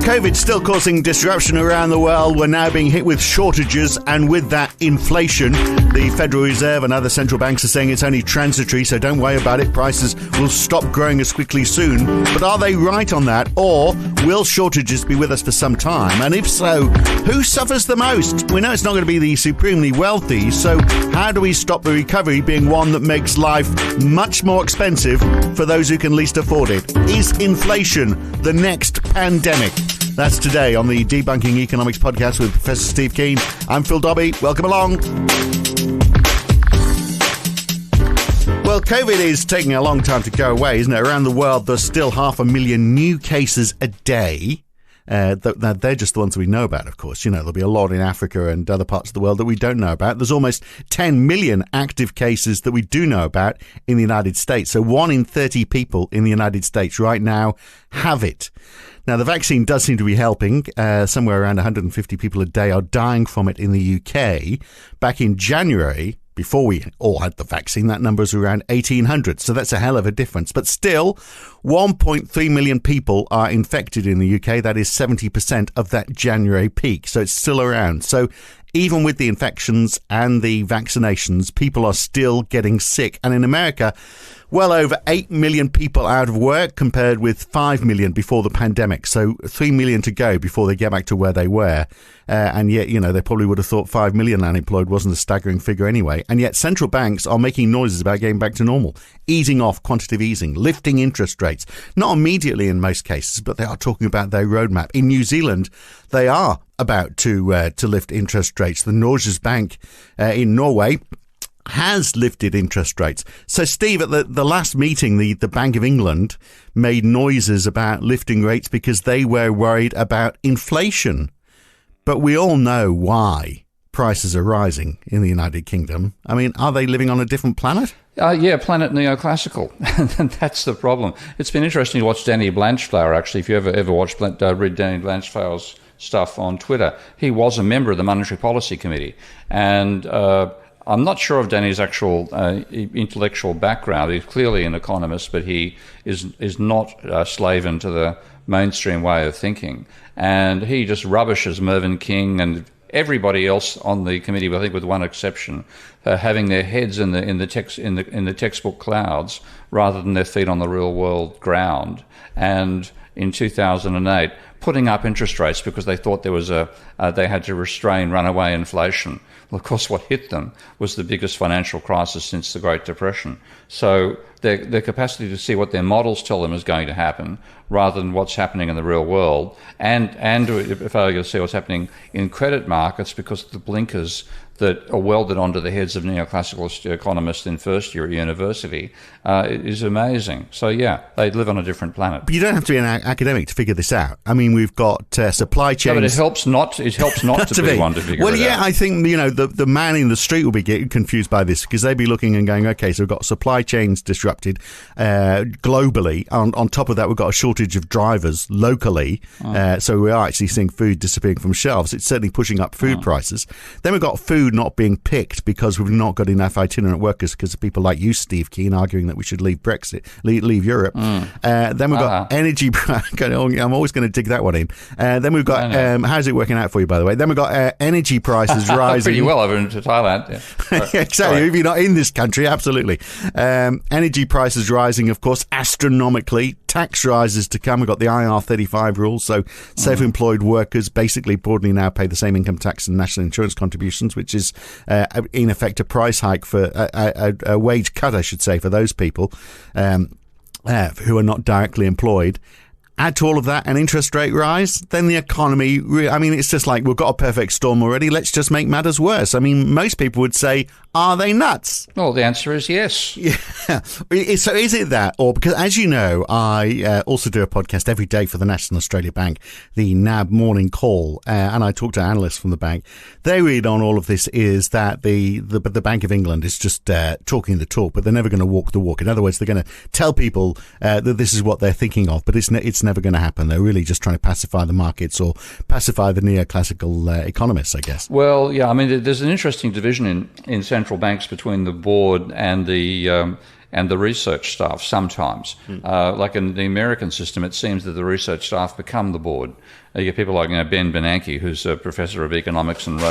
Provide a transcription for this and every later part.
COVID's still causing disruption around the world. We're now being hit with shortages and with that inflation. The Federal Reserve and other central banks are saying it's only transitory, so don't worry about it. Prices will stop growing as quickly soon. But are they right on that? Or will shortages be with us for some time? And if so, who suffers the most? We know it's not going to be the supremely wealthy, so how do we stop the recovery being one that makes life much more expensive for those who can least afford it? Is inflation the next pandemic? That's today on the Debunking Economics podcast with Professor Steve Keen. I'm Phil Dobbie. Welcome along. Well, COVID is taking a long time to go away, isn't it? Around the world, there's still 500,000 new cases a day. They're just the ones that we know about, of course. You know, there'll be a lot in Africa and other parts of the world that we don't know about. There's almost 10 million active cases that we do know about in the United States. So 1 in 30 people in the United States right now have it. Now, the vaccine does seem to be helping. Somewhere around 150 people a day are dying from it in the UK. Back in January, before we all had the vaccine, that number was around 1,800. So that's a hell of a difference. But still, 1.3 million people are infected in the UK. That is 70% of that January peak. So it's still around. So even with the infections and the vaccinations, people are still getting sick. And in America, well over 8 million people out of work compared with 5 million before the pandemic. So 3 million to go before they get back to where they were. And yet, you know, they probably would have thought 5 million unemployed wasn't a staggering figure anyway. And yet central banks are making noises about getting back to normal, easing off quantitative easing, lifting interest rates. Not immediately in most cases, but they are talking about their roadmap. In New Zealand, they are about to lift interest rates. The Norges Bank in Norway has lifted interest rates. So, Steve, at the last meeting, the Bank of England made noises about lifting rates because they were worried about inflation. But we all know why prices are rising in the United Kingdom. I mean, are they living on a different planet? Yeah, planet neoclassical. That's the problem. It's been interesting to watch Danny Blanchflower, actually. If you ever watched, read Danny Blanchflower's stuff on Twitter, he was a member of the Monetary Policy Committee. And I'm not sure of Danny's actual intellectual background. He's clearly an economist, but he is not slaven to the mainstream way of thinking. And he just rubbishes Mervyn King and everybody else on the committee, I think with one exception, having their heads in the textbook clouds rather than their feet on the real world ground. And in 2008, putting up interest rates because they thought there was they had to restrain runaway inflation. Well, of course, what hit them was the biggest financial crisis since the Great Depression. So their capacity to see what their models tell them is going to happen rather than what's happening in the real world, and failure to see what's happening in credit markets because of the blinkers that are welded onto the heads of neoclassical economists in first year at university is amazing. So, yeah, they live on a different planet. But you don't have to be an academic to figure this out. I mean, we've got supply chains. No, but it helps not to be one to figure it out. Well, yeah, I think, you know, the man in the street will be getting confused by this because they'd be looking and going, okay, so we've got supply chains disrupted globally. On top of that, we've got a shortage of drivers locally. So we are actually seeing food disappearing from shelves. It's certainly pushing up food prices. Then we've got food not being picked because we've not got enough itinerant workers because of people like you, Steve Keen, arguing that we should leave leave Europe. Then we've got energy. I'm always going to dig that one in. Then we've got how's it working out for you, by the way? Then we've got energy prices rising. Pretty well over into Thailand. Yeah. Exactly. If you're not in this country, absolutely. Energy prices rising, of course, astronomically. Tax rises to come. We've got the IR35 rules, so self-employed workers basically broadly now pay the same income tax and national insurance contributions, which is in effect a price hike for a wage cut, I should say, for those people who are not directly employed. Add to all of that an interest rate rise, then the economy, I mean, it's just like we've got a perfect storm already. Let's just make matters worse. I mean, most people would say, are they nuts? Well, the answer is yes. Yeah. So is it that? Or because, as you know, I also do a podcast every day for the National Australia Bank, the NAB Morning Call, and I talk to analysts from the bank. Their read on all of this is that the Bank of England is just talking the talk, but they're never going to walk the walk. In other words, they're going to tell people that this is what they're thinking of, but it's never going to happen. They're really just trying to pacify the markets or pacify the neoclassical economists, I guess. Well, yeah, I mean, there's an interesting division in central banks between the board and the and the research staff sometimes. Like in the American system, it seems that the research staff become the board. You get people like Ben Bernanke, who's a professor of economics and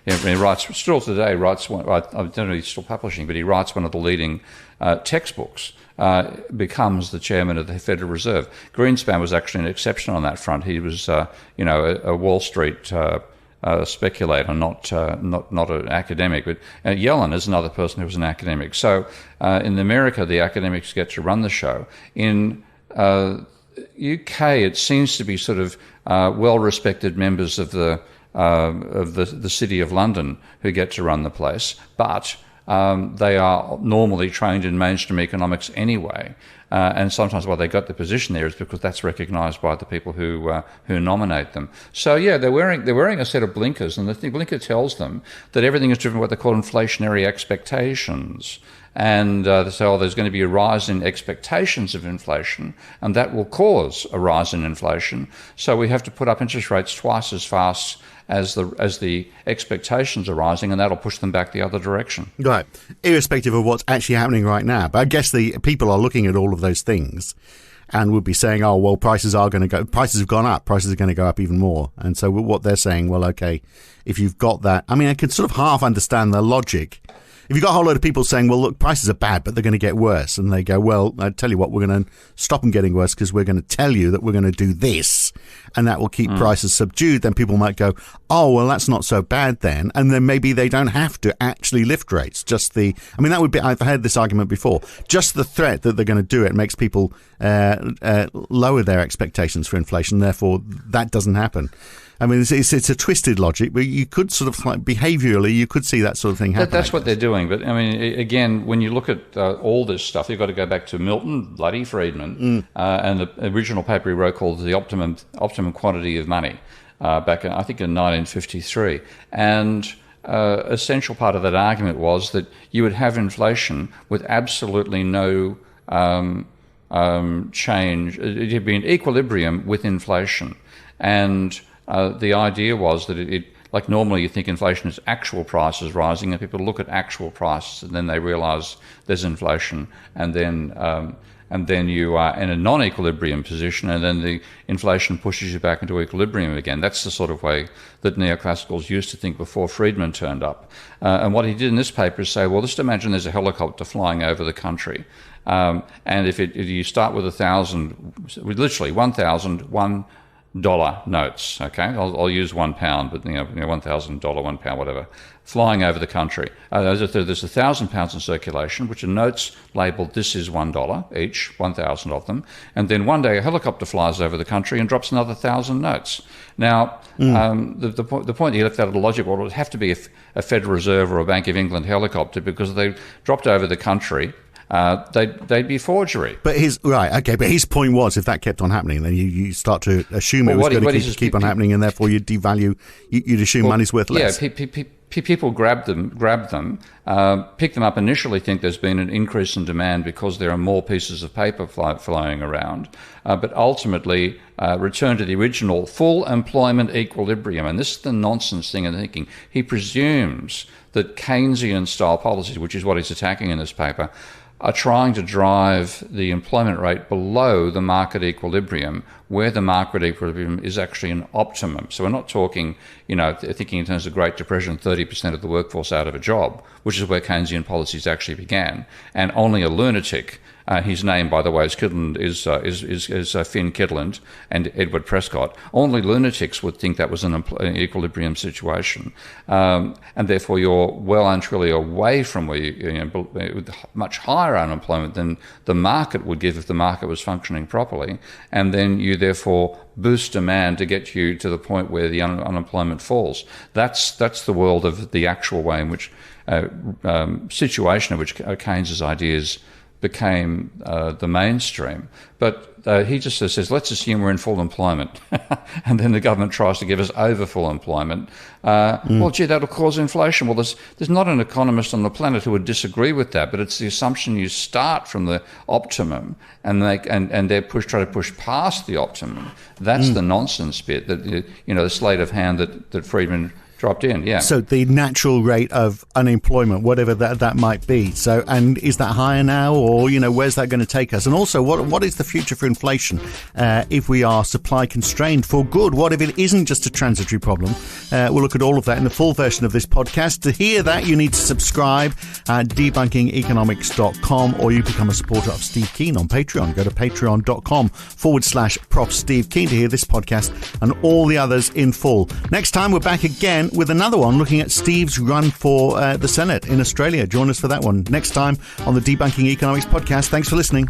he writes, still today, I don't know if he's still publishing, but he writes one of the leading textbooks, becomes the chairman of the Federal Reserve. Greenspan was actually an exception on that front. He was, a Wall Street speculator, not an academic. But Yellen is another person who was an academic. So in America, the academics get to run the show. In UK, it seems to be sort of well-respected members of the City of London who get to run the place, but they are normally trained in mainstream economics anyway, and sometimes why they got the position there is because that's recognised by the people who nominate them. So yeah, they're wearing a set of blinkers, and the blinker tells them that everything is driven by what they call inflationary expectations. And they say, there's going to be a rise in expectations of inflation, and that will cause a rise in inflation. So we have to put up interest rates twice as fast as the expectations are rising, and that'll push them back the other direction. Right, irrespective of what's actually happening right now. But I guess the people are looking at all of those things and would be saying, prices have gone up, prices are going to go up even more. And so what they're saying, well, okay, if you've got that, I mean, I could sort of half understand the logic. If you've got a whole load of people saying, well, look, prices are bad, but they're going to get worse. And they go, well, I tell you what, we're going to stop them getting worse because we're going to tell you that we're going to do this. And that will keep prices subdued. Then people might go, oh, well, that's not so bad then. And then maybe they don't have to actually lift rates. That would be, I've heard this argument before. Just the threat that they're going to do it makes people lower their expectations for inflation. Therefore, that doesn't happen. I mean, it's a twisted logic, but you could sort of like behaviourally, you could see that sort of thing happen. That's what they're doing. But I mean, again, when you look at all this stuff, you've got to go back to Milton bloody Friedman and the original paper he wrote called The Optimum Quantity of Money back in, I think, in 1953. And essential part of that argument was that you would have inflation with absolutely no change. It'd be in equilibrium with inflation. And the idea was that it like normally you think inflation is actual prices rising, and people look at actual prices and then they realise there's inflation, and then you are in a non-equilibrium position, and then the inflation pushes you back into equilibrium again. That's the sort of way that neoclassicals used to think before Friedman turned up. And what he did in this paper is say, well, just imagine there's a helicopter flying over the country. And if you start with 1,000, literally 1,001 dollar notes, okay? I'll use £1, but $1,000, £1, whatever, flying over the country. There's 1,000 pounds in circulation, which are notes labelled "this is $1" each, 1,000 of them, and then one day a helicopter flies over the country and drops another 1,000 notes. Now, the point you left out of the logic, well, it would have to be a Federal Reserve or a Bank of England helicopter, because if they dropped over the country, they'd be forgery. But his point was, if that kept on happening, then you start to assume it was going to keep on happening, and therefore you'd devalue. You'd assume money's worth less. Yeah, people grab them, pick them up initially, think there's been an increase in demand because there are more pieces of paper flowing around, but ultimately return to the original full employment equilibrium. And this is the nonsense thing in thinking. He presumes that Keynesian-style policies, which is what he's attacking in this paper, are trying to drive the employment rate below the market equilibrium, where the market equilibrium is actually an optimum. So we're not talking, thinking in terms of Great Depression, 30% of the workforce out of a job, which is where Keynesian policies actually began. And only a lunatic, his name, by the way, is Finn Kitteland and Edward Prescott. Only lunatics would think that was an equilibrium situation. And therefore you're well and truly away from where with much higher unemployment than the market would give if the market was functioning properly. And then you therefore boost demand to get you to the point where the unemployment falls. That's the world of the actual way in which situation in which Keynes's ideas became the mainstream. But he just says, let's assume we're in full employment. And then the government tries to give us over full employment. Well, gee, that'll cause inflation. Well, there's not an economist on the planet who would disagree with that, but it's the assumption you start from the optimum and they try to push past the optimum. That's the nonsense bit, that the sleight of hand that Friedman dropped in, yeah. So the natural rate of unemployment, whatever that might be. So, and is that higher now, or where's that going to take us? And also, what is the future for inflation if we are supply constrained for good? What if it isn't just a transitory problem? We'll look at all of that in the full version of this podcast. To hear that, you need to subscribe at debunkingeconomics.com, or you become a supporter of Steve Keen on Patreon. Go to patreon.com/Prof Steve Keen to hear this podcast and all the others in full. Next time, we're back again with another one looking at Steve's run for the Senate in Australia. Join us for that one next time on the Debunking Economics podcast. Thanks for listening.